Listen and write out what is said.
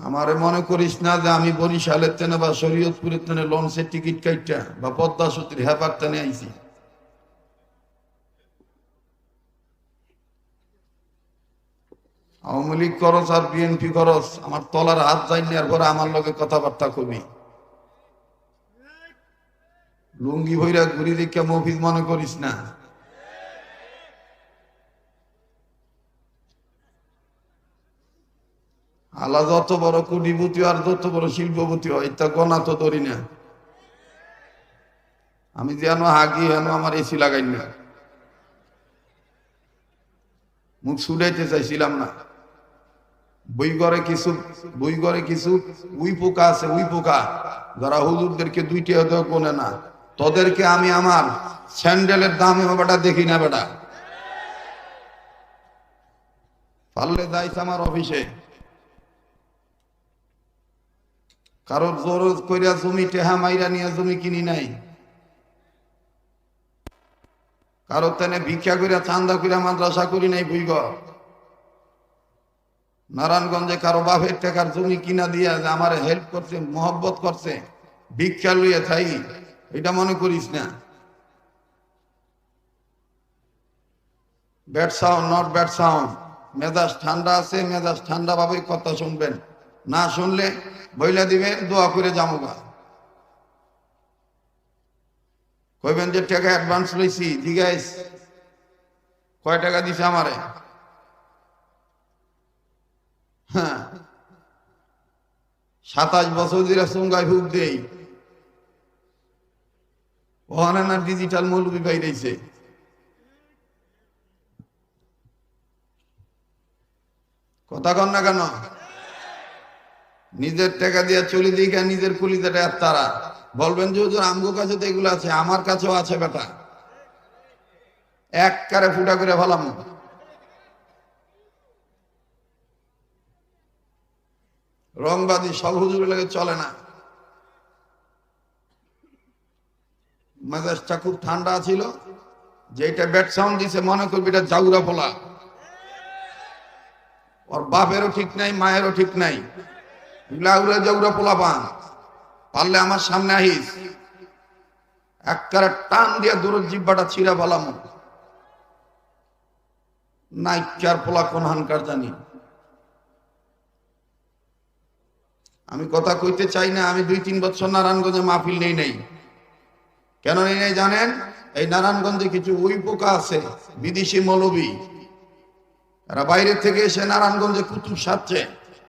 আমারে মনে করিস না যে আমি বরিশালের তেনে বা শরীয়তপুরের তেনে লঞ্চের টিকিট কাইটা বা পদ্মা সেতুর হেপার টেনে আইছি। আওয়ামী লীগ করস আর বিএনপি করস, আমার তলার হাত যায়নি আর পরে আমার লগে কথাবার্তা কবি। লুঙ্গি ভৈরা ঘুরি দেখে মফিজ মনে করিস না। আল্লাহ যত বড় কোটিপতি আর যত বড় শিল্পপতি হয় তা গণা তো ধরি না। আমি যেন হাগি হেন আমার এসি লাগাই না, মুখ ছুটাইতে চাইছিলাম না। বই ঘরে কিছু উই পোকা আছে, উই পোকা যারা হুজুরদেরকে দুইটা হতেও কোনে না, তোদেরকে আমি আমার স্যান্ডেলের দামে বেটা দেখি না। বেটা পারলে যাইছে আমার অফিসে, কারোর জোর কইরা জমি টেহা মাইরা নিয়ে জমি কিনি নাই, কারো তেনে ভিক্ষা কইরা চান্দা কইরা মাদ্রাসা করি নাই। বুঝগ নারায়ণগঞ্জে কারো বাপের টাকার জমি কিনা দিয়া আমার হেল্প করছে, মহব্বত করছে, ভিক্ষা লইয়া থাই, এটা মনে করিস না। Bad sound, not bad sound. মেজাজ ঠান্ডা আছে, মেজাজ ঠান্ডা ভাবে কথা শুনবেন, না শুনলে বইলা দিবেন দোয়া করে জামুগা। কইবেন যে টাকা অ্যাডভান্স লইছি, জিগাইস কয় টাকা দিছে আমারে। হ্যাঁ, 27 বছর ধরে চুঙ্গায় হুক দেই, ওখানে না ডিজিটাল মৌলবি বাইরেছে। কথা কন না কেন? নিজের টাকা দিয়ে চলি দিকে নিজের কুলিতে তারা বলবেন যে হুজুর আমগো কাছে তো এগুলো আছে, আমার কাছেও আছে বেটা, এক কারে ফুটা করে ফেলাম। রংবাদী সব হুজুরের লাগে চলে না। মেজাজটা খুব ঠান্ডা ছিল, যেটা ব্যাট সাউন্ড দিছে মনে করবি এটা জাউরা পোলা, ওর বাপেরও ঠিক নাই, মায়েরও ঠিক নাই, জাউরা পোলা পান। পারলে আমার সামনে আহিস, একবারে টান দিয়ে দূরের জিব্বাটা ছিঁড়া ফেলাম। নাইকার পোলা কোন হানকার জানি। আমি কথা কইতে চাই না, আমি 2-3 বছর নারায়ণগঞ্জে মাহফিল নেই নাই। কেন নেই নাই জানেন? এই নারায়ণগঞ্জে কিছু উই পোকা আছে, বিদেশি মৌলবী, এরা বাইরে থেকে এসে নারায়ণগঞ্জে কুতুব সাজছে।